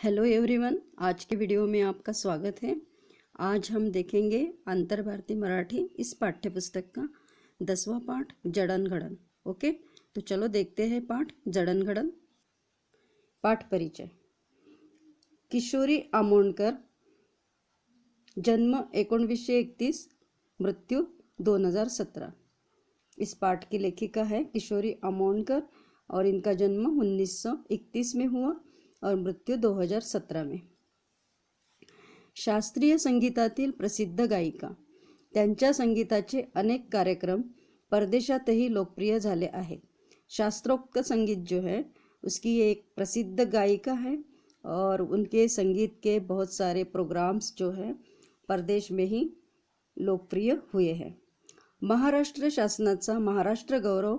Hello everyone, आज के video में आपका स्वागत है। आज हम देखेंगे अंतर भारतीय मराठी इस पाठ्य पुस्तक का 10वां पाठ जड़न-घड़न। ओके, तो चलो देखते हैं पाठ जड़न-घड़न। पाठ परिचय। किशोरी आमोणकर, जन्म 1931, मृत्यु 2017। इस पाठ की लेखिका है किशोरी आमोणकर और इनका जन्म 1931 में हुआ और मृत्यू 2017 में। शास्त्रीय संगीतातील प्रसिद्ध गायिका, त्यांच्या संगीताचे अनेक कार्यक्रम परदेशातही लोकप्रिय झाले आहेत। शास्त्रोक्त संगीत जो है उसकी एक प्रसिद्ध गायिका है और उनके संगीत के बहुत सारे प्रोग्राम्स जो है परदेश में ही लोकप्रिय हुए हैं। महाराष्ट्र शासनाचा महाराष्ट्र गौरव,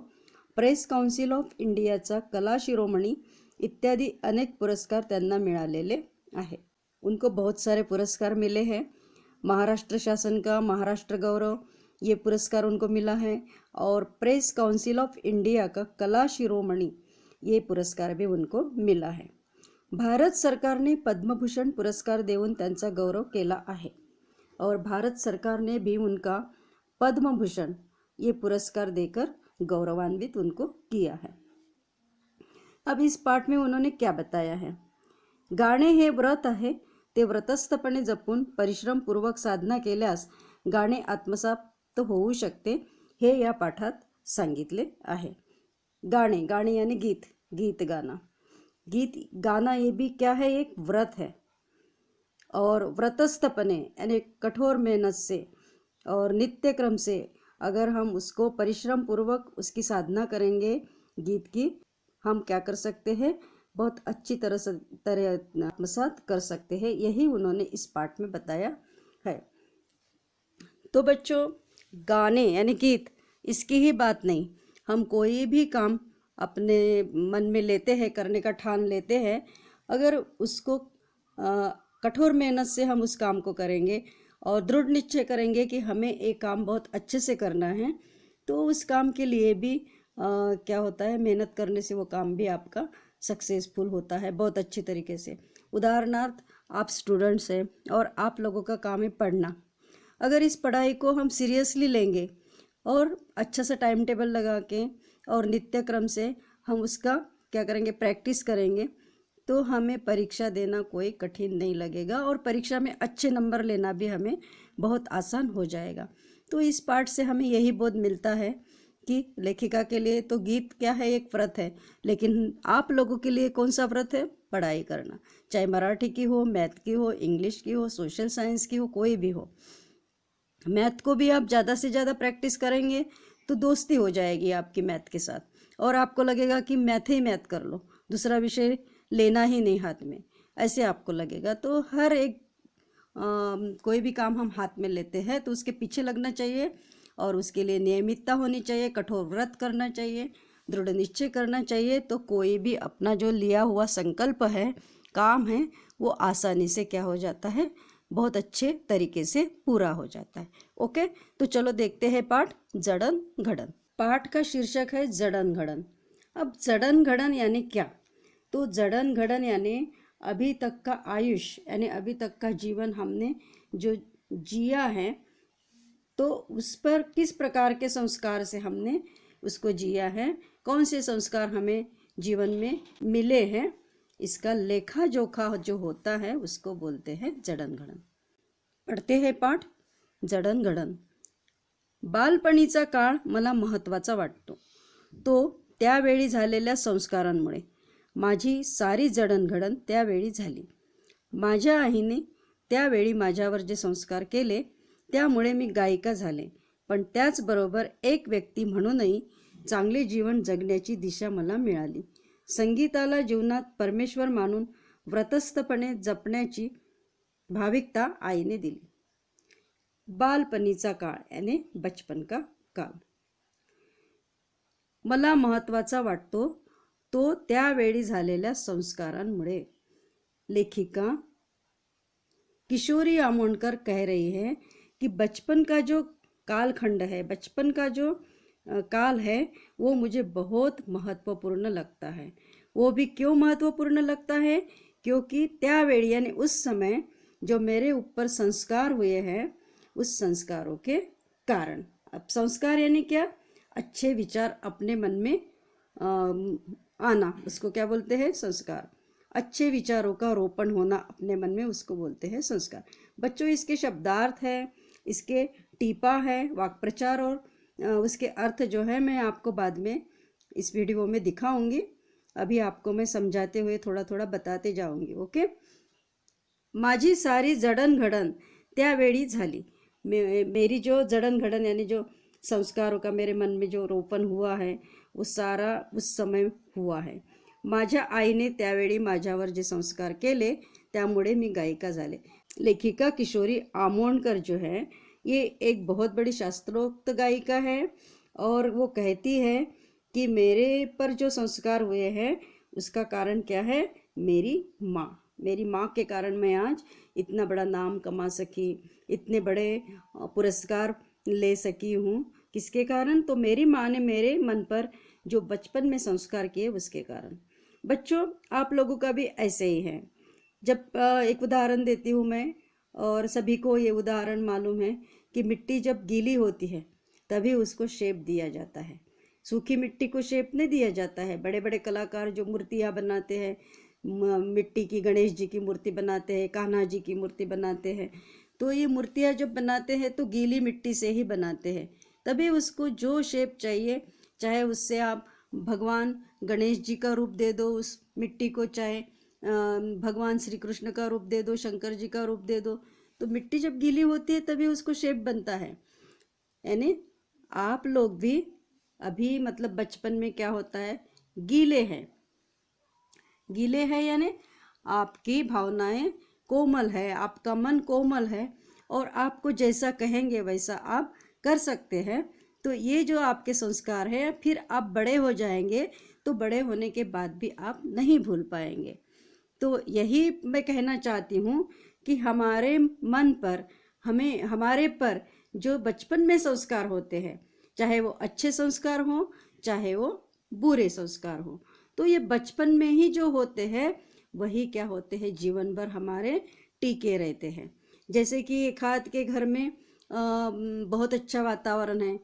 प्रेस काउन्सिल ऑफ इंडियाचा कला शिरोमणी इत्यादि अनेक पुरस्कार त्यांना मिळालेले आहे। उनको बहुत सारे पुरस्कार मिले हैं। महाराष्ट्र शासन का महाराष्ट्र गौरव ये पुरस्कार उनको मिला है और प्रेस काउन्सिल ऑफ इंडिया का कला शिरोमणी ये पुरस्कार भी उनको मिला है। भारत सरकार ने पद्मभूषण पुरस्कार देऊन त्यांचा गौरव केला आहे और भारत सरकार ने भी उनका पद्मभूषण ये पुरस्कार देकर गौरवान्वित उनको किया है। अब इस पाठ में उन्होंने क्या बताया है। गाणे हे व्रत आहे, ते व्रतस्थपणे जपून परिश्रमपूर्वक साधना केल्यास गाणे आत्मसात होऊ शकते, हे या पाठात सांगितले आहे। गाणे गाणे यानी गीत, गीत गाना, गीत गाना ये भी क्या है, एक व्रत है। और व्रतस्थपने यानी कठोर मेहनत से और नित्य क्रम से अगर हम उसको परिश्रम पूर्वक उसकी साधना करेंगे गीत की, हम क्या कर सकते हैं, बहुत अच्छी तरह आत्मसात कर सकते हैं। यही उन्होंने इस पाठ में बताया है। तो बच्चों, गाने यानी गीत, इसकी ही बात नहीं, हम कोई भी काम अपने मन में लेते हैं, करने का ठान लेते हैं, अगर उसको कठोर मेहनत से हम उस काम को करेंगे और दृढ़ निश्चय करेंगे कि हमें एक काम बहुत अच्छे से करना है, तो उस काम के लिए भी क्या होता है, मेहनत करने से वो काम भी आपका सक्सेसफुल होता है बहुत अच्छी तरीके से। उदाहरणार्थ, आप स्टूडेंट्स हैं और आप लोगों का काम है पढ़ना। अगर इस पढ़ाई को हम सीरियसली लेंगे और अच्छा सा टाइम टेबल लगा के और नित्य क्रम से हम उसका क्या करेंगे, प्रैक्टिस करेंगे, तो हमें परीक्षा देना कोई कठिन नहीं लगेगा और परीक्षा में अच्छे नंबर लेना भी हमें बहुत आसान हो जाएगा। तो इस पाठ से हमें यही बोध मिलता है कि लेखिका के लिए तो गीत क्या है, एक व्रत है, लेकिन आप लोगों के लिए कौन सा व्रत है, पढ़ाई करना, चाहे मराठी की हो, मैथ की हो, इंग्लिश की हो, सोशल साइंस की हो, कोई भी हो। मैथ को भी आप ज़्यादा से ज़्यादा प्रैक्टिस करेंगे तो दोस्ती हो जाएगी आपकी मैथ के साथ और आपको लगेगा कि मैथ ही मैथ कर लो, दूसरा विषय लेना ही नहीं हाथ में, ऐसे आपको लगेगा। तो हर एक कोई भी काम हम हाथ में लेते हैं तो उसके पीछे लगना चाहिए और उसके लिए नियमितता होनी चाहिए, कठोर व्रत करना चाहिए, दृढ़ निश्चय करना चाहिए, तो कोई भी अपना जो लिया हुआ संकल्प है, काम है, वो आसानी से क्या हो जाता है, बहुत अच्छे तरीके से पूरा हो जाता है। ओके, तो चलो देखते हैं पाठ जड़न घड़न। पाठ का शीर्षक है जड़न घड़न। अब जड़न घड़न यानी क्या, तो जड़न घड़न यानी अभी तक का आयुष यानी अभी तक का जीवन हमने जो जिया है, तो उस पर किस प्रकार के संस्कार से हमने उसको जिया है, कौन से संस्कार हमें जीवन में मिले हैं, इसका लेखा जोखा जो होता है उसको बोलते हैं जड़न घड़न। पढ़ते हैं पाठ जड़न घड़न। बालपणीचा काळ मला महत्त्वाचा वाटतो, तो त्यावेळी झालेल्या संस्कारांमुळे। माझी सारी जडणघडण त्यावेळी झाली। माझ्या आईने त्यावेळी माझ्यावर जे संस्कार केले त्यामुळे मी गायिका झाले, पण त्याचबरोबर एक व्यक्ती म्हणूनही चांगले जीवन जगण्याची दिशा मला मिळाली। संगीताला जीवनात परमेश्वर मानून व्रतस्थपणे जपण्याची भाविकता आईने दिली। बालपणीचा काळ यानी बचपन का काल मला महत्त्वाचा वाटतो, तो त्यावेळी झालेल्या संस्कारांमुळे। लेखिका किशोरी आमोणकर कह रही है कि बचपन का जो कालखंड है, बचपन का जो काल है, वो मुझे बहुत महत्वपूर्ण लगता है। वो भी क्यों महत्वपूर्ण लगता है क्योंकि त्यावेळी यानी उस समय जो मेरे ऊपर संस्कार हुए हैं, उस संस्कारों के कारण। अब संस्कार यानी क्या? अच्छे विचार अपने मन में आना, उसको क्या बोलते हैं? संस्कार। अच्छे विचारों का रोपण होना अपने मन में, उसको बोलते हैं संस्कार। बच्चों, इसके शब्दार्थ है, इसके टीपा है, वाक्प्रचार और उसके अर्थ जो है मैं आपको बाद में इस वीडियो में दिखाऊंगी। अभी आपको मैं समझाते हुए थोड़ा थोड़ा बताते जाऊंगी। ओके। माझी सारी जडणघडण त्यावेळी झाली। मेरी जो जडणघडण यानी जो संस्कारों का मेरे मन में जो रोपण हुआ है, वो सारा उस समय हुआ है। माझ्या आईने त्यावेळी माझ्यावर जे संस्कार केले, त्यामुळे मी गायिका झाले। लेखिका किशोरी आमोणकर जो है, ये एक बहुत बड़ी शास्त्रोक्त गायिका है और वो कहती है कि मेरे पर जो संस्कार हुए हैं उसका कारण क्या है? मेरी माँ। मेरी माँ के कारण मैं आज इतना बड़ा नाम कमा सकी, इतने बड़े पुरस्कार ले सकी हूँ। किसके कारण? तो मेरी माँ ने मेरे मन पर जो बचपन में संस्कार किए, उसके कारण। बच्चों, आप लोगों का भी ऐसे ही है। जब एक उदाहरण देती हूँ मैं, और सभी को ये उदाहरण मालूम है कि मिट्टी जब गीली होती है तभी उसको शेप दिया जाता है, सूखी मिट्टी को शेप नहीं दिया जाता है। बड़े बड़े कलाकार जो मूर्तियाँ बनाते हैं, मिट्टी की गणेश जी की मूर्ति बनाते हैं, कान्हा जी की मूर्ति बनाते हैं, तो ये मूर्तियाँ जब बनाते हैं तो गीली मिट्टी से ही बनाते हैं, तभी उसको जो शेप चाहिए, चाहे उससे आप भगवान गणेश जी का रूप दे दो उस मिट्टी को, चाहे भगवान श्री कृष्ण का रूप दे दो, शंकर जी का रूप दे दो, तो मिट्टी जब गीली होती है तभी उसको शेप बनता है। यानी आप लोग भी अभी मतलब बचपन में क्या होता है? गीले हैं। गीले हैं यानी आपकी भावनाएं कोमल है, आपका मन कोमल है और आपको जैसा कहेंगे वैसा आप कर सकते हैं। तो ये जो आपके संस्कार है, फिर आप बड़े हो जाएंगे तो बड़े होने के बाद भी आप नहीं भूल पाएंगे। तो यही मैं कहना चाहती हूँ कि हमारे मन पर, हमारे पर जो बचपन में संस्कार होते हैं, चाहे वो अच्छे संस्कार हों चाहे वो बुरे संस्कार हों, तो ये बचपन में ही जो होते हैं वही क्या होते हैं? जीवन भर हमारे टिके रहते हैं। जैसे कि एक हाथ के घर में बहुत अच्छा वातावरण है,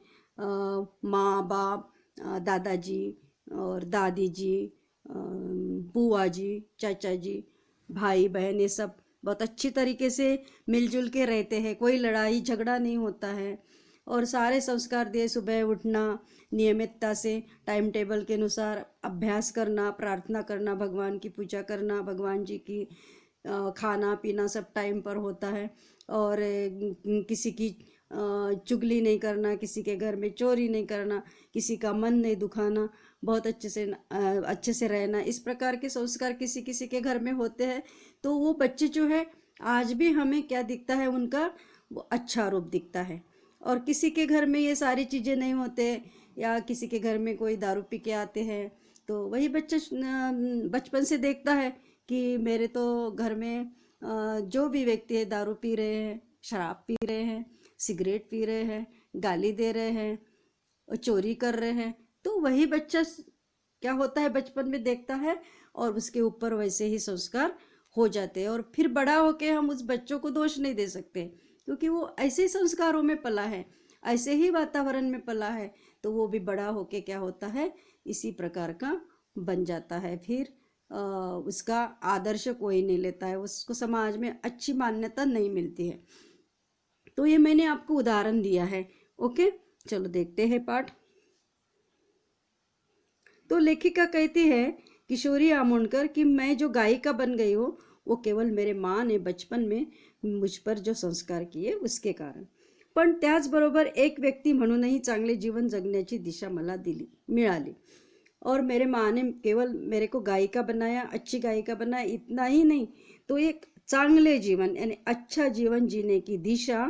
माँ बाप, दादाजी और दादी जी, बुआ जी, चाचा जी, भाई बहन, ये सब बहुत अच्छी तरीके से मिलजुल के रहते हैं, कोई लड़ाई झगड़ा नहीं होता है और सारे संस्कार दिए। सुबह उठना, नियमितता से टाइम टेबल के अनुसार अभ्यास करना, प्रार्थना करना, भगवान की पूजा करना, भगवान जी की खाना पीना सब टाइम पर होता है और किसी की चुगली नहीं करना, किसी के घर में चोरी नहीं करना, किसी का मन नहीं दुखाना, बहुत अच्छे से रहना। इस प्रकार के संस्कार किसी किसी के घर में होते हैं। तो वो बच्चे जो है आज भी हमें क्या दिखता है? उनका वो अच्छा रूप दिखता है। और किसी के घर में ये सारी चीज़ें नहीं होते, या किसी के घर में कोई दारू पी के आते हैं, तो वही बच्चा बचपन से देखता है कि मेरे तो घर में जो भी व्यक्ति है दारू पी रहे हैं, शराब पी रहे हैं, सिगरेट पी रहे हैं, गाली दे रहे हैं और चोरी कर रहे हैं। तो वही बच्चा क्या होता है? बचपन में देखता है और उसके ऊपर वैसे ही संस्कार हो जाते हैं। और फिर बड़ा होके हम उस बच्चों को दोष नहीं दे सकते, क्योंकि वो ऐसे ही संस्कारों में पला है, ऐसे ही वातावरण में पला है, तो वो भी बड़ा होके क्या होता है? इसी प्रकार का बन जाता है। फिर उसका आदर्श कोई नहीं लेता है, उसको समाज में अच्छी मान्यता नहीं मिलती है। तो ये मैंने आपको उदाहरण दिया है। ओके, चलो देखते हैं पाठ। तो लेखिका कहती है किशोरी आमोणकर कि मैं जो गायिका बन गई हूँ वो केवळ मेरे माँ ने बचपन में मुझ पर जो संस्कार किए उसके कारण, पण त्याचबरोबर एक व्यक्ती म्हणूनही चांगले जीवन जगण्याची दिशा मला मिळाली। और मेरे माँ ने केवल मेरे को गायिका बनाया, अच्छी गायिका बनाया, इतना ही नहीं, तो एक चांगले जीवन यानी अच्छा जीवन जीने की दिशा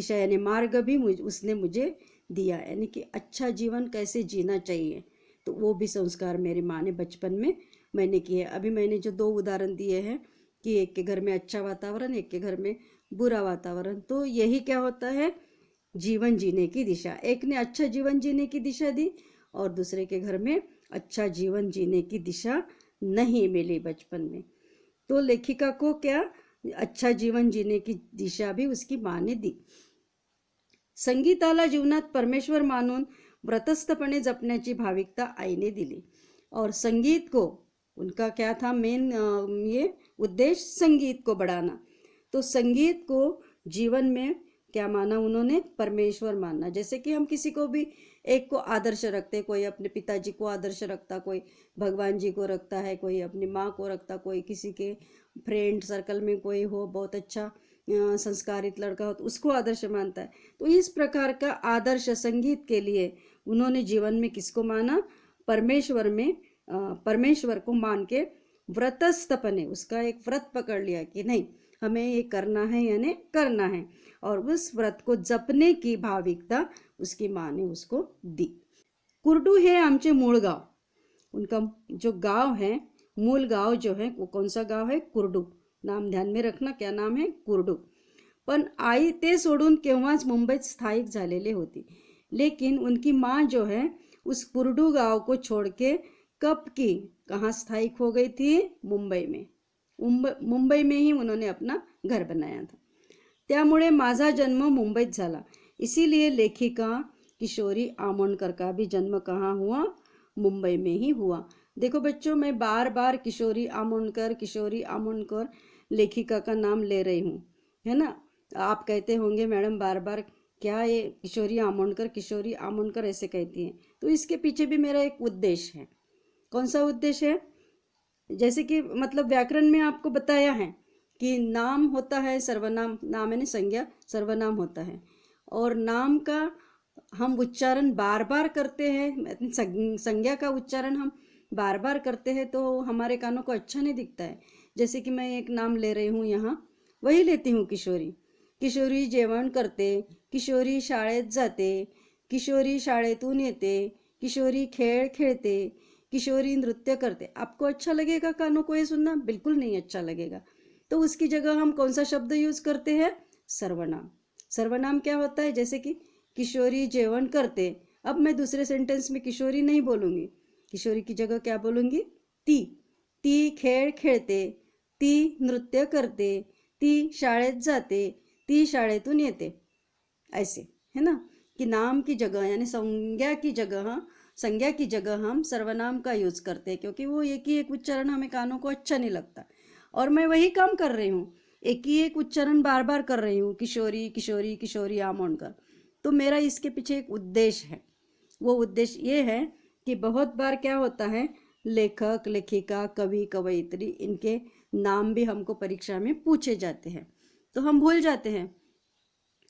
यानी मार्ग भी उसने मुझे दिया, यानी कि अच्छा जीवन कैसे जीना चाहिए, तो वो भी संस्कार मेरी माँ ने बचपन में मैंने किए। अभी मैंने जो 2 उदाहरण दिए हैं कि एक के घर में अच्छा वातावरण, एक के घर में बुरा वातावरण, तो यही क्या होता है? जीवन जीने की दिशा। एक ने अच्छा जीवन जीने की दिशा दी और दूसरे के घर में अच्छा जीवन जीने की दिशा नहीं मिली बचपन में। तो लेखिका को क्या अच्छा जीवन जीने की दिशा भी उसकी माँ ने दी. संगीताला जीवनात परमेश्वर मानून व्रतस्थपणे जपण्याची भाविकता आईने दिली. और संगीत को उनका क्या था मेन ये उद्देश्य संगीत को बढ़ाना. तो संगीत को जीवन में क्या माना उन्होंने, परमेश्वर मानना. जैसे कि हम किसी को भी एक को आदर्श रखते, कोई अपने पिताजी को आदर्श रखता, कोई भगवान जी को रखता है, कोई अपनी माँ को रखता, कोई किसी के फ्रेंड सर्कल में कोई हो बहुत अच्छा संस्कारित लड़का हो तो उसको आदर्श मानता है. तो इस प्रकार का आदर्श संगीत के लिए उन्होंने जीवन में किसको माना, परमेश्वर को मान के व्रतस्थपने उसका एक व्रत पकड़ लिया कि नहीं हमें ये करना है यानी करना है. और उस व्रत को जपने की भाविकता उसकी माँ ने उसको दी. कुर्डू है आमचे मूळ गाव. उनका जो गांव है, मूल गांव जो है वो कौन सा गांव है, कुर्डू. नाम ध्यान में रखना, क्या नाम है, कुर्डू. पण आई ते सोडून केव्हाच मुंबईत स्थायिक झालेले होती. लेकिन उनकी माँ जो है उस कुर्डू गांव को छोड़ के कब की कहाँ स्थायिक हो गई थी, मुंबई में. मुंबई में ही उन्होंने अपना घर बनाया था. त्यामुळे माझा जन्म मुंबईत झाला. इसीलिए लेखिका किशोरी आमोणकर का भी जन्म कहाँ हुआ, मुंबई में ही हुआ. देखो बच्चों, मैं बार बार किशोरी आमोणकर लेखिका का नाम ले रही हूँ, है ना. आप कहते होंगे मैडम बार बार क्या ये किशोरी आमोणकर ऐसे कहती हैं. तो इसके पीछे भी मेरा एक उद्देश्य है. कौन सा उद्देश्य है, जैसे कि मतलब व्याकरण में आपको बताया है कि नाम होता है सर्वनाम, नाम यानी संज्ञा, सर्वनाम होता है. और नाम का हम उच्चारण बार बार करते हैं, संज्ञा का उच्चारण हम बार बार करते हैं तो हमारे कानों को अच्छा नहीं दिखता है. जैसे कि मैं एक नाम ले रही हूँ यहाँ, वही लेती हूँ किशोरी. किशोरी जेवण करते, किशोरी शाळेत जाते, किशोरी शाळेतून येते, किशोरी खेळ खेळते, किशोरी नृत्य करते. आपको अच्छा लगेगा कानों को ये सुनना? बिल्कुल नहीं अच्छा लगेगा. तो उसकी जगह हम कौन सा शब्द यूज करते हैं, सर्वनाम. सर्वनाम क्या होता है, जैसे कि किशोरी जेवण करते. अब मैं दूसरे सेंटेंस में किशोरी नहीं बोलूँगी, किशोरी की जगह क्या बोलूँगी, ती. ती खेळ खेळते, ती नृत्य करते, ती शाळेत जाते, ती शाळेतून येते. ऐसे है ना, कि नाम की जगह यानी संज्ञा की जगह हम सर्वनाम का यूज करते हैं, क्योंकि वो एक ही एक उच्चारण हमें कानों को अच्छा नहीं लगता. और मैं वही काम कर रही हूँ, एक ही एक उच्चारण बार बार कर रही हूँ, किशोरी किशोरी किशोरी आमोणकर. तो मेरा इसके पीछे एक उद्देश्य है. वो उद्देश्य ये है कि बहुत बार क्या होता है, लेखक लेखिका कवि कवयित्री इनके नाम भी हमको परीक्षा में पूछे जाते हैं तो हम भूल जाते हैं.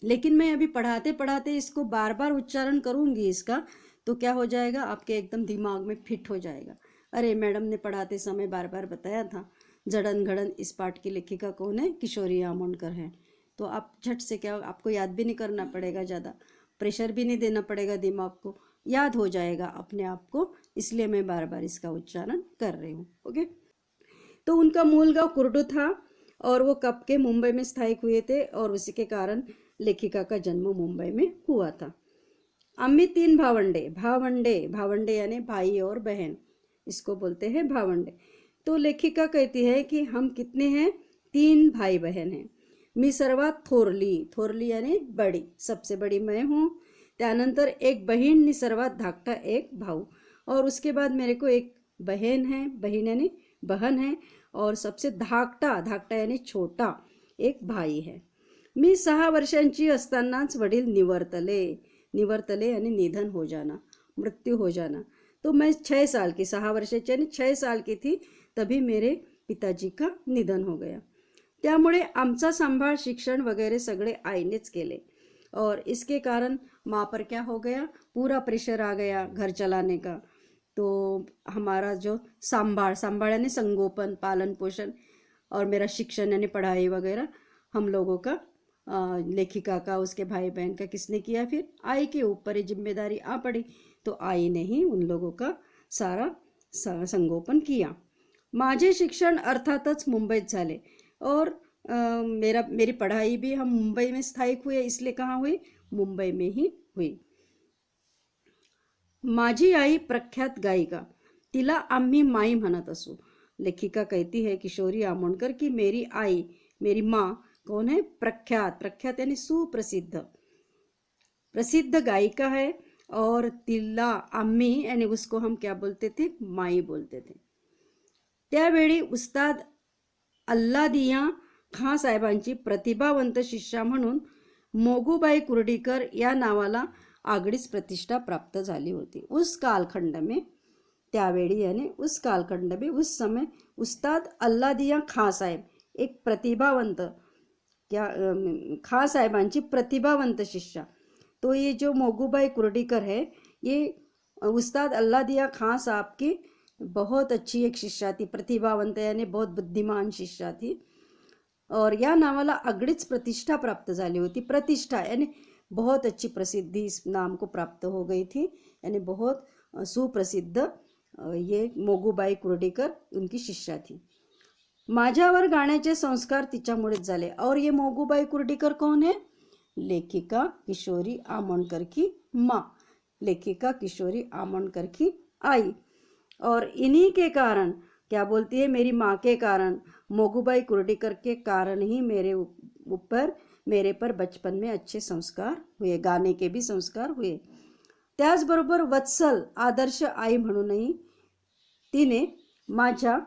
लेकिन मैं अभी पढ़ाते पढ़ाते इसको बार बार उच्चारण करूँगी इसका, तो क्या हो जाएगा, आपके एकदम दिमाग में फिट हो जाएगा. अरे मैडम ने पढ़ाते समय बार बार बताया था. जड़न घड़न इस पाठ की लेखिका कौन है, किशोरी आमोणकर है. तो आप झट से क्या, आपको याद भी नहीं करना पड़ेगा, ज़्यादा प्रेशर भी नहीं देना पड़ेगा, दिमाग को याद हो जाएगा अपने आप को. इसलिए मैं बार बार इसका उच्चारण कर रही हूँ. ओके. तो उनका मूल गांव कुर्डू था और वो कब के मुंबई में स्थायिक हुए थे और उसी के कारण लेखिका का जन्म मुंबई में हुआ था. आम्ही 3 भावंडे यानी भाई और बहन, इसको बोलते हैं भावंडे. तो लेखिका कहती है कि हम कितने हैं, 3 भाई बहन हैं. मी सर्वात थोरली यानी बड़ी, सबसे बड़ी मैं हूँ. त्यानंतर एक बहीण नि सर्वात धाकटा एक भाऊ. और उसके बाद मेरे को एक बहन है, बहीण यानी बहन है. और सबसे धाकटा यानी छोटा एक भाई है. मी 6 वर्षांची असतानाच वडील निवर्तले यानी निधन हो जाना, मृत्यू हो जाना. तो मैं 6 साल की, 6 वर्षाची यानी 6 साल की थी तभी मेरे पिताजी का निधन हो गया. त्यामुळे आमचा सांभाळ शिक्षण वगैरह सगळे आईनेच केले. और इसके कारण माँ पर क्या हो गया, पूरा प्रेशर आ गया घर चलाने का. तो हमारा जो सांभाळ यानी संगोपन, पालन पोषण और मेरा शिक्षण यानी पढ़ाई वगैरह हम लोगों का, लेखिका का, उसके भाई बहन का किसने किया, फिर आई के ऊपर ये जिम्मेदारी आ पड़ी. तो आई ने ही उन लोगों का सारा संगोपन किया. माझे शिक्षण अर्थातच मुंबईत झाले और मेरी पढ़ाई भी हम मुंबई में स्थायिक हुए. इसलिए कहाँ हुई, मुंबई में ही हुई. माझी आई प्रख्यात गायिका, तिला आम्ही माई म्हणत असू. लेखिका कहती है किशोरी आमोणकर कि मेरी आई, मेरी माँ कौन है? प्रख्यात, प्रख्यात यानी सुप्रसिद्ध, प्रसिद्ध गायिका है। और तिला आम्ही यानी उसको हम क्या बोलते थे? माई बोलते थे। त्यावेळी उस्ताद अल्लादिया खां साहेबांची प्रतिभावंत शिष्या म्हणून मोगूबाई कुर्डीकर या नावाला आगळीच प्रतिष्ठा प्राप्त झाली होती। उस कालखंड में, त्यावेळी यानी उस कालखंड में, उस समय उस्ताद अल्लादिया खां साहेब एक प्रतिभावंत, क्या खां साहेबांची प्रतिभावंत शिष्या, तो ये जो मोगूबाई कुर्डीकर है ये उस्ताद अल्लादिया खां साहब की बहुत अच्छी एक शिष्या थी, प्रतिभावंत यानी बहुत बुद्धिमान शिष्या थी। और या नावाला आगळीच प्रतिष्ठा प्राप्त झाली होती। प्रतिष्ठा यानी बहुत अच्छी प्रसिद्धि इस नाम को प्राप्त हो गई थी, यानी बहुत सुप्रसिद्ध ये मोगूबाई कुर्डीकर उनकी शिष्या थी। माझ्यावर गाण्याचे संस्कार तिच्यामुळेच झाले। और ये मोगूबाई कुर्डीकर कौन है? लेखिका किशोरी आमोणकर की माँ, लेखिका किशोरी आमोणकर की आई। और इन्हीं के कारण, क्या बोलती है, मेरी माँ के कारण, मोगूबाई कुर्डीकर के कारण ही मेरे पर बचपन में अच्छे संस्कार हुए, गाने के भी संस्कार हुए। त्याचबरोबर वत्सल आदर्श आई म्हणूनही तिने माझ्या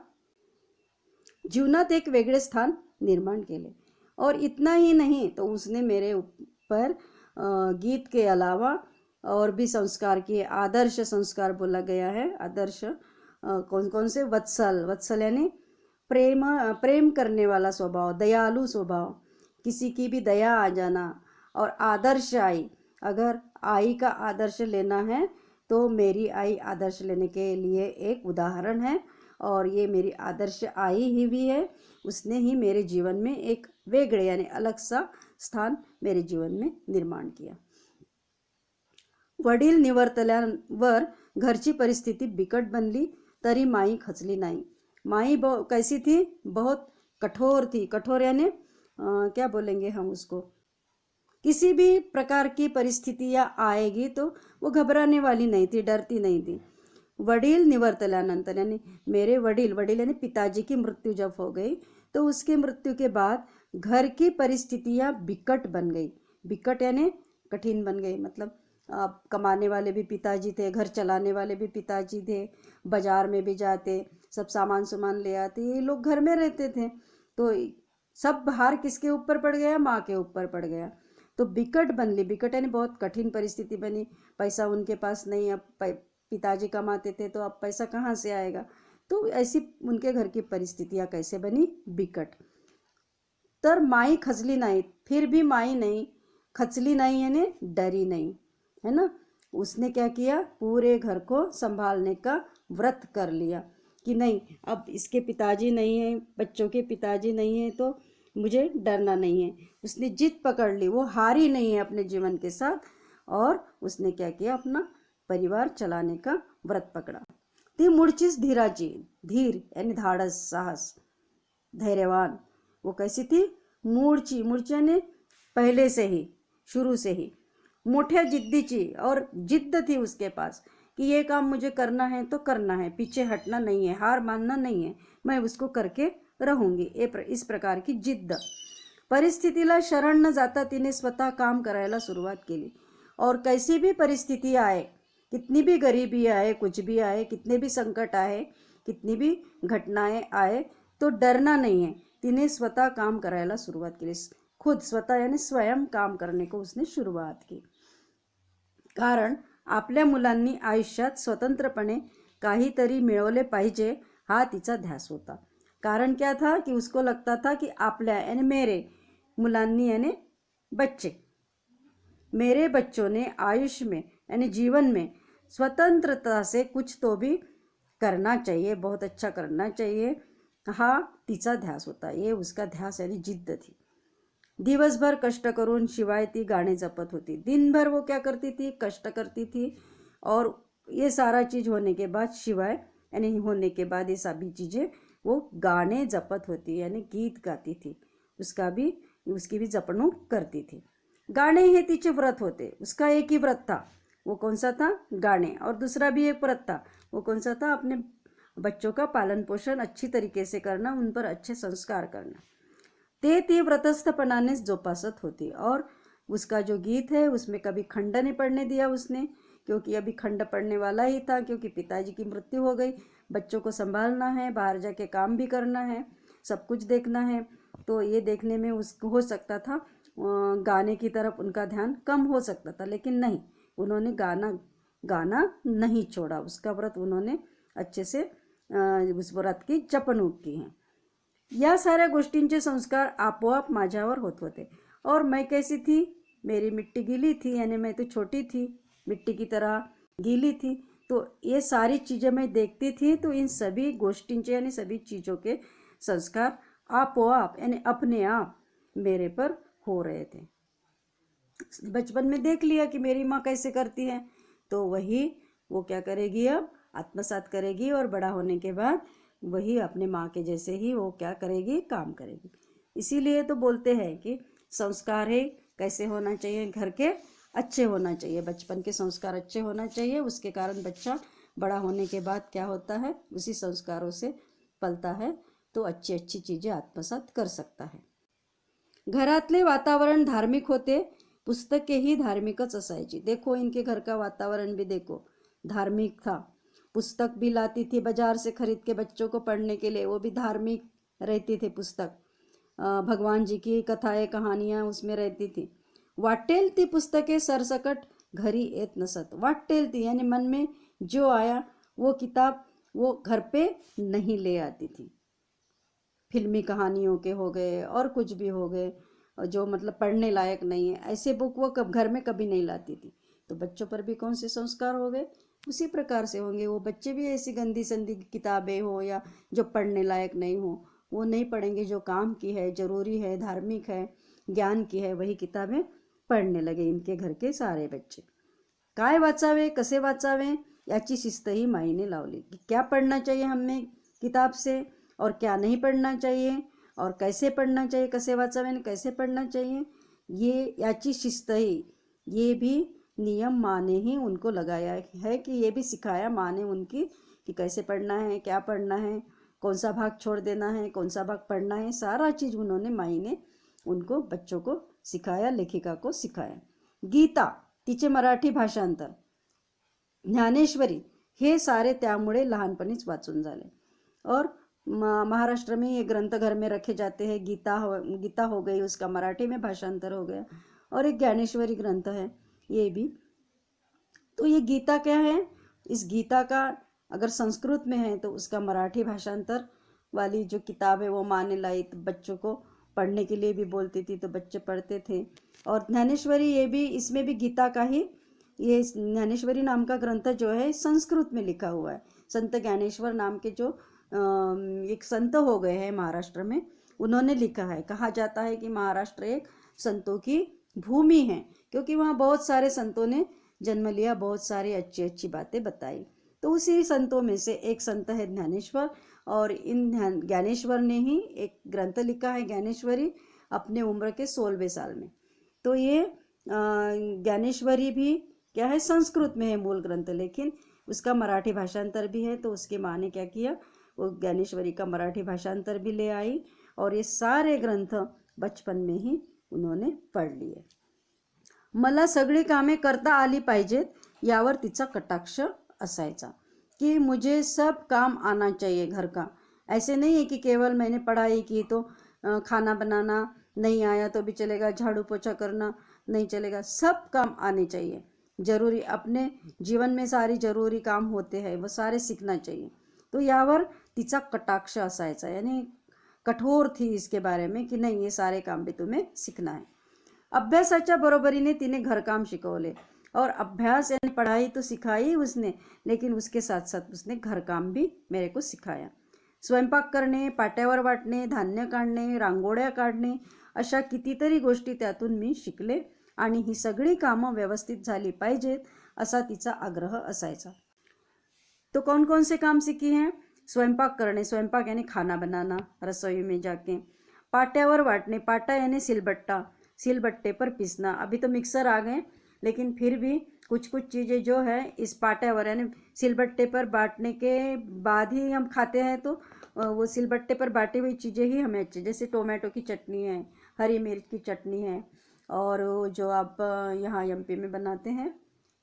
जीवनात एक वेगळे स्थान निर्माण केले। और इतना ही नहीं तो उसने मेरे ऊपर गीत के अलावा और भी संस्कार किए। आदर्श संस्कार बोला गया है। आदर्श कौन कौन से? वत्सल, वत्सल यानी प्रेम करने वाला स्वभाव, दयालु स्वभाव, किसी की भी दया आ जाना। और आदर्श आई, अगर आई का आदर्श लेना है तो मेरी आई आदर्श लेने के लिए एक उदाहरण है। और ये मेरी आदर्श आई ही भी है, उसने ही मेरे जीवन में एक वेगळे यानी अलग सा स्थान मेरे जीवन में निर्माण किया। वडील निवर्तल्यावर घरची परिस्थिती बिकट बनली तरी माई खचली नाही। माई कैसी थी? बहुत कठोर थी। कठोर यानी क्या बोलेंगे हम उसको, किसी भी प्रकार की परिस्थितियाँ आएगी तो वो घबराने वाली नहीं थी, डरती नहीं थी। वडील निवर्तल्यानंतर यानी मेरे वडील यानी पिताजी की मृत्यु जब हो गई तो उसके मृत्यु के बाद घर की परिस्थितियाँ बिकट बन गई। बिकट यानी कठिन बन गई, मतलब कमाने वाले भी पिताजी थे, घर चलाने वाले भी पिताजी थे, बाजार में भी जाते, सब सामान ले आते, ये लोग घर में रहते थे। तो सब भार किसके ऊपर पड़ गया? माँ के ऊपर पड़ गया। तो बिकट बनली, बिकट यानी बहुत कठिन परिस्थिति बनी। पैसा उनके पास नहीं, अब पिताजी कमाते थे तो अब पैसा कहाँ से आएगा? तो ऐसी उनके घर की परिस्थितियाँ कैसे बनी? बिकट। तर माई खचली नहीं, फिर भी माई नहीं खचली नहीं यानी डरी नहीं, है ना। उसने क्या किया? पूरे घर को संभालने का व्रत कर लिया कि नहीं, अब इसके पिताजी नहीं है, बच्चों के पिताजी नहीं है तो मुझे डरना नहीं है। उसने जिद पकड़ ली, वो हारी नहीं है अपने जीवन के साथ। और उसने क्या किया? अपना परिवार चलाने का व्रत पकड़ा। ती मूळचीच धीराची, धीर यानी धाडस, साहस, धैर्यवान। वो कैसी थी? मूळची, मूळची यानी पहले से ही, शुरू से ही मोठ्या जिद्दीची, और जिद्द थी उसके पास कि ये काम मुझे करना है तो करना है, पीछे हटना नहीं है, हार मानना नहीं है, मैं उसको करके रहूंगी, इस प्रकार की जिद्द। परिस्थितीला शरण न जाता तिने स्वतः काम करायला सुरुवात केली। और कैसी भी परिस्थिति आए, कितनी भी गरीबी आए, कुछ भी आए, कितने भी संकट आए, कितनी भी घटनाएं आए, तो डरना नहीं है। तिने स्वतः काम करायला सुरुवात केली। खुद स्वतः यानी स्वयं काम करने को उसने शुरुआत की। कारण आपल्या मुलांनी आयुष्यात स्वतंत्रपणे काहीतरी मिळवले पाहिजे हा तिचा ध्यास होता। कारण क्या था कि उसको लगता था कि आपल्या यानी मेरे मुलांनी यानी बच्चे, मेरे बच्चों ने आयुष्य में यानी जीवन में स्वतंत्रता से कुछ तो भी करना चाहिए, बहुत अच्छा करना चाहिए, हा तिचा ध्यास होता। ये उसका ध्यास यानी जिद्द थी। दिवसभर कष्ट करून शिवाय ती गाणे जपत होती। दिन भर वो क्या करती थी? कष्ट करती थी। और ये सारा चीज़ होने के बाद, शिवाय यानी होने के बाद ये सभी चीज़ें वो गाने जपत होती, यानी गीत गाती थी, उसकी भी जपणूक करती थी। गाणे हे तिचे व्रत होते। उसका एक ही व्रत था, वो कौन सा था? गाणे। और दूसरा भी एक व्रत था, वो कौन सा था? अपने बच्चों का पालन पोषण अच्छी तरीके से करना, उन पर अच्छे संस्कार करना, ते ती व्रतस्थपणानेच जोपासत होती। और उसका जो गीत है उसमें कभी खंड नहीं पड़ने दिया उसने, क्योंकि अभी खंड पड़ने वाला ही था, क्योंकि पिताजी की मृत्यु हो गई, बच्चों को संभालना है, बाहर जाके काम भी करना है, सब कुछ देखना है। तो ये देखने में उसको हो सकता था गाने की तरफ उनका ध्यान कम हो सकता था, लेकिन नहीं, उन्होंने गाना नहीं छोड़ा, उसका व्रत उन्होंने अच्छे से उस व्रत की जपणूक की है। या साऱ्या गोष्टींचे संस्कार आपोआप माझ्यावर होत होते। और मैं कैसी थी, मेरी मिट्टी गीली थी, यानी मैं तो छोटी थी, मिट्टी की तरह गीली थी। तो ये सारी चीज़ें मैं देखती थी, तो इन सभी गोष्टींचे यानी सभी चीज़ों के संस्कार आपोआप यानी अपने आप मेरे पर हो रहे थे। बचपन में देख लिया कि मेरी माँ कैसे करती है, तो वही वो क्या करेगी, अब आत्मसात करेगी, और बड़ा होने के बाद वही अपने माँ के जैसे ही वो क्या करेगी, काम करेगी। इसीलिए तो बोलते हैं कि संस्कार है कैसे होना चाहिए, घर के अच्छे होना चाहिए, बचपन के संस्कार अच्छे होना चाहिए। उसके कारण बच्चा बड़ा होने के बाद क्या होता है, उसी संस्कारों से पलता है, तो अच्छी अच्छी चीज़ें आत्मसात कर सकता है। घरातले वातावरण धार्मिक होते, पुस्तकेही धार्मिकच असायची। देखो इनके घर का वातावरण भी देखो धार्मिक था, पुस्तक भी लाती थी बाजार से खरीद के बच्चों को पढ़ने के लिए, वो भी धार्मिक रहती थी पुस्तक, भगवान जी की कथाएं कहानियां उसमें रहती थी। वाटेल ती पुस्तकें सरसकट घरी येत नसत। वाटेल ती यानी मन में जो आया वो किताब वो घर पे नहीं ले आती थी। फिल्मी कहानियों के हो गए और कुछ भी हो गए जो मतलब पढ़ने लायक नहीं है, ऐसे बुक वो घर में कभी नहीं लाती थी। तो बच्चों पर भी कौन से संस्कार हो गए, उसी प्रकार से होंगे। वो बच्चे भी ऐसी गंदी संदी किताबें हो या जो पढ़ने लायक नहीं हो वो नहीं पढ़ेंगे, जो काम की है, जरूरी है, धार्मिक है, ज्ञान की है, वही किताबें पढ़ने लगे इनके घर के सारे बच्चे। काय वाचावे कसे वाचावे याची शिस्तही माईने लावली, कि क्या पढ़ना चाहिए हमें किताब से और क्या नहीं पढ़ना चाहिए, और कैसे पढ़ना चाहिए, कसे वाचावे कैसे पढ़ना चाहिए, ये याची शिस्तही, ये भी नियम माँ ने ही उनको लगाया है, कि ये भी सिखाया माँ ने उनकी कि कैसे पढ़ना है, क्या पढ़ना है, कौन सा भाग छोड़ देना है, कौन सा भाग पढ़ना है, सारा चीज़ उन्होंने माई ने उनको बच्चों को सिखाया, लेखिका को सिखाया। गीता तिचे मराठी भाषांतर, ज्ञानेश्वरी हे सारे त्यामुळे लहानपणीच वाचून झाले। और महाराष्ट्र में ये ग्रंथ घर में रखे जाते हैं। गीता हो गई, उसका मराठी में भाषांतर हो गया, और एक ज्ञानेश्वरी ग्रंथ है ये भी। तो ये गीता क्या है, इस गीता का अगर संस्कृत में है तो उसका मराठी भाषांतर वाली जो किताब है वो माँ ने लाई, तो बच्चों को पढ़ने के लिए भी बोलती थी, तो बच्चे पढ़ते थे। और ज्ञानेश्वरी ये भी, इसमें भी गीता का ही, ये ज्ञानेश्वरी नाम का ग्रंथ जो है संस्कृत में लिखा हुआ है। संत ज्ञानेश्वर नाम के जो एक संत हो गए हैं महाराष्ट्र में, उन्होंने लिखा है। कहा जाता है कि महाराष्ट्र एक संतों की भूमि है, क्योंकि वहाँ बहुत सारे संतों ने जन्म लिया, बहुत सारी अच्छी अच्छी बातें बताई। तो उसी संतों में से एक संत है ज्ञानेश्वर, और इन ज्ञानेश्वर ने ही एक ग्रंथ लिखा है ज्ञानेश्वरी अपने उम्र के 16वें साल में। तो ये ज्ञानेश्वरी भी क्या है, संस्कृत में है मूल ग्रंथ, लेकिन उसका मराठी भाषांतर भी है। तो उसकी माँ ने क्या किया, वो ज्ञानेश्वरी का मराठी भाषांतर भी ले आई, और ये सारे ग्रंथ बचपन में ही उन्होंने पढ़ लिए। मला सगळी कामे करता आली पाहिजेत यावर तिचा कटाक्ष असायचा, कि मुझे सब काम आना चाहिए घर का। ऐसे नहीं है कि केवल मैंने पढ़ाई की तो खाना बनाना नहीं आया तो भी चलेगा, झाड़ू पोछा करना नहीं चलेगा, सब काम आने चाहिए। जरूरी अपने जीवन में सारी जरूरी काम होते हैं वो सारे सीखना चाहिए। तो यावर तिचा कटाक्ष असायचा, यानी कठोर थी इसके बारे में कि नहीं, ये सारे काम भी तुम्हें सीखना है। अभ्यासाच्या बरोबरीने तिने घरकाम शिकवले, और अभ्यास यानी पढ़ाई तो सिखाई उसने, लेकिन उसके साथ साथ उसने घरकाम भी मेरे को सिखाया। स्वयंपाक करणे, पाट्यावर वाटणे, धान्य काढणे, रांगोळ्या काढणे, अशा कितीतरी गोष्टी त्यातून मी शिकले, आणि ही सगळी कामं व्यवस्थित झाली पाहिजेत असा तिचा आग्रह असायचा। तो कौन कौन से काम सीखी हैं, स्वयंपाक करने, स्वयंपाक यानी खाना बनाना रसोई में जाके, पाट्यावर वाटने, पाटा यानी सिलबट्टा, सिलबट्टे पर पीसना। अभी तो मिक्सर आ गए, लेकिन फिर भी कुछ कुछ चीज़ें जो है इस पाट्यावर यानी सिलबट्टे पर बांटने के बाद ही हम खाते हैं, तो वो सिलबट्टे पर बाटी हुई चीज़ें ही हमें अच्छी, जैसे टोमेटो की चटनी है, हरी मिर्च की चटनी है, और वो जो आप यहाँ एमपी में बनाते हैं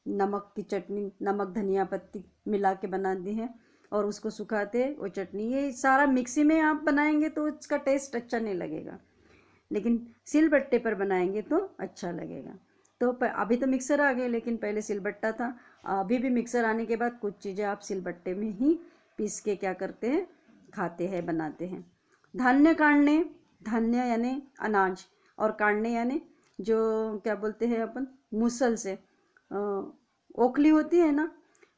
नमक की चटनी, नमक धनिया पत्ती मिला के बनाती हैं और उसको सुखाते वो चटनी, ये सारा मिक्सी में आप बनाएंगे तो उसका टेस्ट अच्छा नहीं लगेगा, लेकिन सिलबट्टे पर बनाएंगे तो अच्छा लगेगा। तो अभी तो मिक्सर आ गए, लेकिन पहले सिलबट्टा था। अभी भी मिक्सर आने के बाद कुछ चीज़ें आप सिलबट्टे में ही पीस के क्या करते हैं, खाते हैं, बनाते हैं। धान्य काटने, धान्य यानी अनाज, और काटने यानी जो क्या बोलते हैं अपन, मुसल से ओखली होती है ना,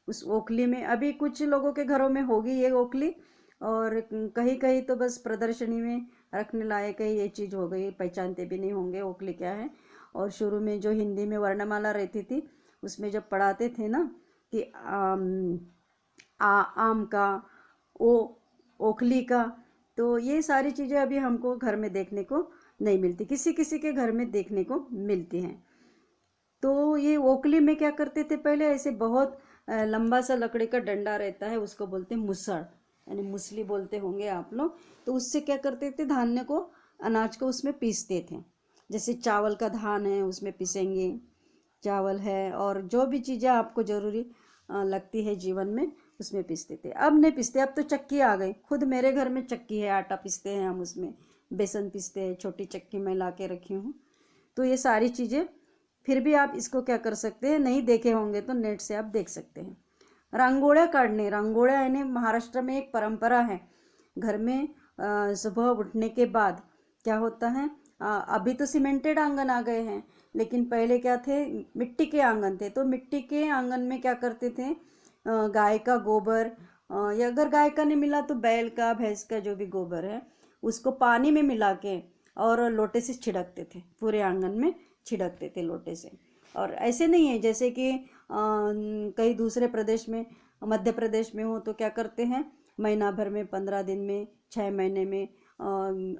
उस ओखली में अभी कुछ लोगों के घरों में होगी ये ओखली, और कहीं कहीं तो बस प्रदर्शनी में रखने लायक है ये चीज़ हो गई, पहचानते भी नहीं होंगे ओखली क्या है। और शुरू में जो हिंदी में वर्णमाला रहती थी उसमें जब पढ़ाते थे ना कि आम का, ओखली का, तो ये सारी चीज़ें अभी हमको घर में देखने को नहीं मिलती, किसी किसी के घर में देखने को मिलती हैं। तो ये ओखली में क्या करते थे पहले, ऐसे बहुत लंबा सा लकड़ी का डंडा रहता है, उसको बोलते हैं मुसड़, यानी मुसली बोलते होंगे आप लोग। तो उससे क्या करते थे, धान्य को, अनाज को उसमें पीसते थे। जैसे चावल का धान है उसमें पीसेंगे, चावल है, और जो भी चीज़ें आपको ज़रूरी लगती है जीवन में उसमें पीसते थे। अब नहीं पीसते, अब तो चक्की आ गई, खुद मेरे घर में चक्की है, आटा पीसते हैं हम उसमें, बेसन पीसते हैं, छोटी चक्की में ला के रखी हूँ। तो ये सारी चीज़ें, फिर भी आप इसको क्या कर सकते हैं, नहीं देखे होंगे तो नेट से आप देख सकते हैं। रंगोलियाँ काटने, रंगोलियाँ यानी महाराष्ट्र में एक परंपरा है, घर में सुबह उठने के बाद क्या होता है, अभी तो सीमेंटेड आंगन आ गए हैं, लेकिन पहले क्या थे, मिट्टी के आंगन थे। तो मिट्टी के आंगन में क्या करते थे, गाय का गोबर, या अगर गाय का नहीं मिला तो बैल का, भैंस का, जो भी गोबर है उसको पानी में मिला के और लोटे से छिड़कते थे, पूरे आंगन में छिड़कते थे लोटे से। और ऐसे नहीं है जैसे कि कई दूसरे प्रदेश में, मध्य प्रदेश में हो तो क्या करते हैं, महीना भर में, 15 दिन में, 6 महीने में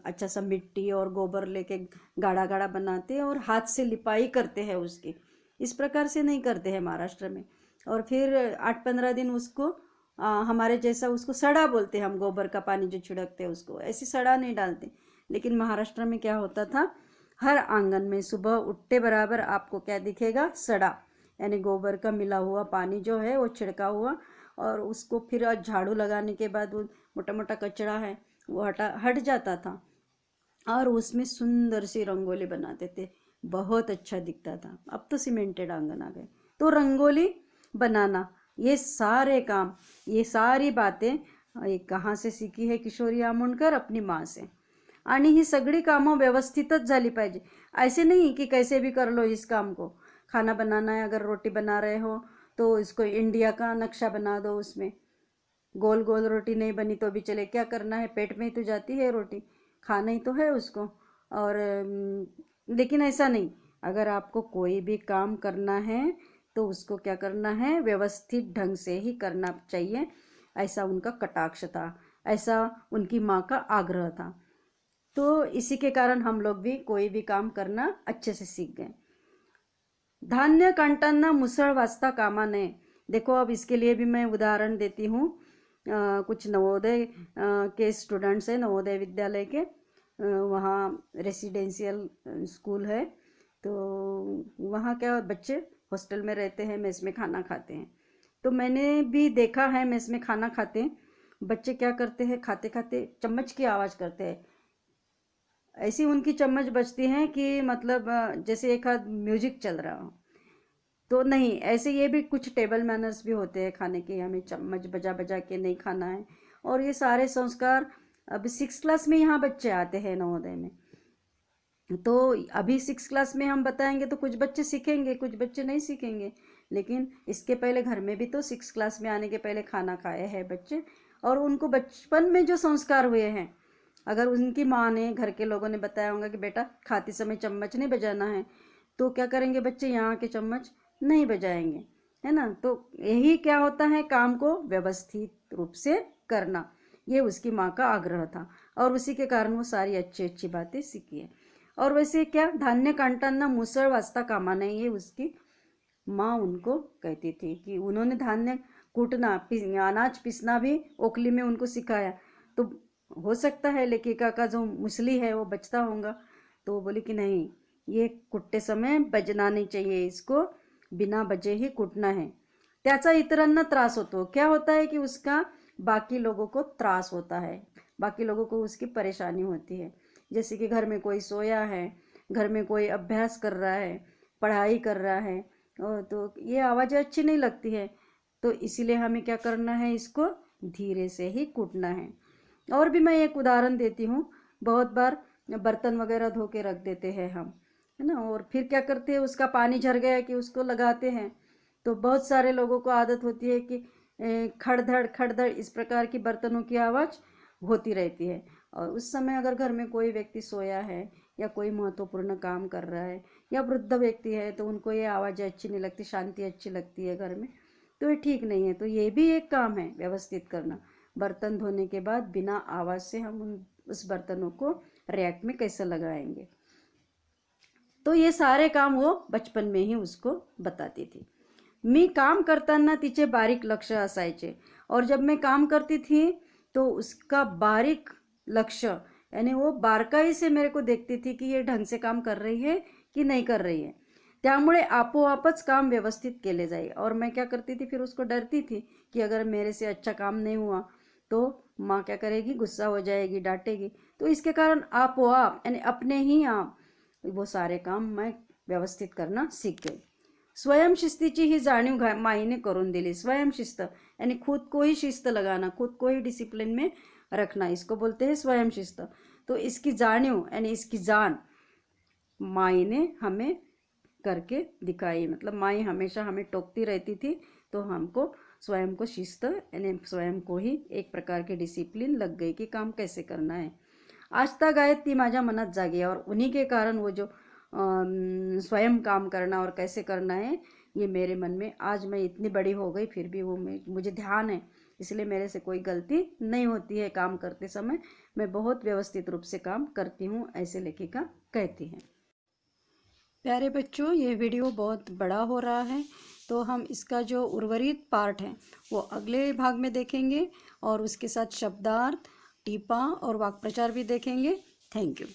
अच्छा सा मिट्टी और गोबर लेके गाढ़ा गाढ़ा बनाते हैं और हाथ से लिपाई करते हैं उसकी। इस प्रकार से नहीं करते हैं महाराष्ट्र में। और फिर 8-15 दिन उसको हमारे जैसा उसको सड़ा बोलते हैं हम, गोबर का पानी जो छिड़कते हैं उसको, ऐसी सड़ा नहीं डालते। लेकिन महाराष्ट्र में क्या होता था, हर आंगन में सुबह उठते बराबर आपको क्या दिखेगा, सड़ा, यानी गोबर का मिला हुआ पानी जो है वो छिड़का हुआ, और उसको फिर झाड़ू लगाने के बाद वो मोटा मोटा कचरा है वो हट जाता था, और उसमें सुंदर सी रंगोली बनाते थे, बहुत अच्छा दिखता था। अब तो सीमेंटेड आंगन आ गए। तो रंगोली बनाना, ये सारे काम, ये सारी बातें ये कहाँ से सीखी है किशोरी आमोणकर, अपनी माँ से। आणि ही सगळी कामं व्यवस्थितच झाली पाहिजे, ऐसे नहीं कि कैसे भी कर लो इस काम को। खाना बनाना है, अगर रोटी बना रहे हो तो इसको इंडिया का नक्शा बना दो, उसमें गोल गोल रोटी नहीं बनी तो भी चले, क्या करना है, पेट में ही तो जाती है रोटी, खाना ही तो है उसको। और लेकिन ऐसा नहीं, अगर आपको कोई भी काम करना है तो उसको क्या करना है, व्यवस्थित ढंग से ही करना चाहिए, ऐसा उनका कटाक्ष था, ऐसा उनकी माँ का आग्रह था। तो इसी के कारण हम लोग भी कोई भी काम करना अच्छे से सीख गए। धान्य काटताना मुसळ वाजता कामा नये। देखो अब इसके लिए भी मैं उदाहरण देती हूँ। कुछ नवोदय के स्टूडेंट्स हैं, नवोदय विद्यालय के, वहाँ रेसिडेंशियल स्कूल है, तो वहाँ क्या बच्चे हॉस्टल में रहते हैं, मेस में खाना खाते हैं। तो मैंने भी देखा है मेस में खाना खाते हैं बच्चे क्या करते हैं, खाते खाते चम्मच की आवाज़ करते हैं, ऐसी उनकी चम्मच बजती हैं कि मतलब जैसे एक आध म्यूजिक चल रहा हो। तो नहीं, ऐसे ये भी कुछ टेबल मैनर्स भी होते हैं खाने के, हमें चम्मच बजा बजा के नहीं खाना है। और ये सारे संस्कार अभी 6 क्लास में यहाँ बच्चे आते हैं नवोदय में, तो अभी 6 क्लास में हम बताएंगे तो कुछ बच्चे सीखेंगे, कुछ बच्चे नहीं सीखेंगे। लेकिन इसके पहले घर में भी तो 6 क्लास में आने के पहले खाना खाए हैं बच्चे, और उनको बचपन में जो संस्कार हुए हैं, अगर उनकी माँ ने, घर के लोगों ने बताया होगा कि बेटा खाते समय चम्मच नहीं बजाना है, तो क्या करेंगे बच्चे, यहाँ के चम्मच नहीं बजाएंगे, है ना। तो यही क्या होता है, काम को व्यवस्थित रूप से करना, ये उसकी माँ का आग्रह था, और उसी के कारण वो सारी अच्छी अच्छी बातें सीखी है। और वैसे क्या, धान्य काटताना मुसळ वाजता कामा नये, ये उसकी माँ उनको कहती थी कि उन्होंने धान्य कूटना अनाज पीसना भी ओखली में उनको सिखाया। तो हो सकता है लेखिका का जो मुसली है वो बचता होगा, तो वो बोली कि नहीं, ये कुटते समय बजना नहीं चाहिए, इसको बिना बजे ही कुटना है। त्याचा इतरांना त्रास होतो। क्या होता है कि उसका बाकी लोगों को त्रास होता है, बाकी लोगों को उसकी परेशानी होती है। जैसे कि घर में कोई सोया है, घर में कोई अभ्यास कर रहा है, पढ़ाई कर रहा है, तो ये आवाज़ें अच्छी नहीं लगती है। तो इसीलिए हमें क्या करना है, इसको धीरे से ही कूटना है। और भी मैं एक उदाहरण देती हूँ। बहुत बार बर्तन वगैरह धो के रख देते हैं हम, है ना, और फिर क्या करते हैं, उसका पानी झर गया कि उसको लगाते हैं। तो बहुत सारे लोगों को आदत होती है कि खड़धड़ खड़धड़ इस प्रकार की बर्तनों की आवाज़ होती रहती है। और उस समय अगर घर में कोई व्यक्ति सोया है या कोई महत्वपूर्ण काम कर रहा है या वृद्ध व्यक्ति है, तो उनको ये आवाज़ें अच्छी नहीं लगती, शांति अच्छी लगती है घर में, तो ये ठीक नहीं है। तो ये भी एक काम है व्यवस्थित करना। बर्तन धोने के बाद बिना आवाज़ से हम उस बर्तनों को रैक में कैसे लगाएंगे। तो ये सारे काम वो बचपन में ही उसको बताती थी। मी काम करताना तिचे बारीक लक्ष असायचे, और जब मैं काम करती थी तो उसका बारीक लक्ष्य, यानी वो बारकाई से मेरे को देखती थी कि ये ढंग से काम कर रही है कि नहीं कर रही है। त्यामुळे आपोआपच काम व्यवस्थित केले जाए। और मैं क्या करती थी, फिर उसको डरती थी कि अगर मेरे से अच्छा काम नहीं हुआ तो माँ क्या करेगी, गुस्सा हो जाएगी, डांटेगी। तो इसके कारण आपोआप यानी अपने ही आप वो सारे काम मैं व्यवस्थित करना सीख गई। स्वयंशिस्तीची ही जाणीव माईने करून दिली। स्वयंशिस्त यानी खुद को ही शिस्त लगाना, खुद को ही डिसिप्लिन में रखना, इसको बोलते हैं स्वयंशिस्त। तो इसकी जाणीव यानी इसकी जान माई ने हमें करके दिखाई। मतलब माई हमेशा हमें टोकती रहती थी, तो हमको स्वयं को शिस्त यानी स्वयं को ही एक प्रकार के डिसिप्लिन लग गई कि काम कैसे करना है। आजतागायत ती माझ्या मनात जागी है, और उन्हीं के कारण वो जो स्वयं काम करना और कैसे करना है, ये मेरे मन में, आज मैं इतनी बड़ी हो गई फिर भी वो मुझे ध्यान है। इसलिए मेरे से कोई गलती नहीं होती है काम करते समय। मैं बहुत व्यवस्थित रूप से काम करती हूँ, ऐसे लेखिका कहती हैं। प्यारे बच्चों, ये वीडियो बहुत बड़ा हो रहा है, तो हम इसका जो उर्वरित पार्ट है वो अगले भाग में देखेंगे, और उसके साथ शब्दार्थ, टीपा और वाक्प्रचार भी देखेंगे। Thank you.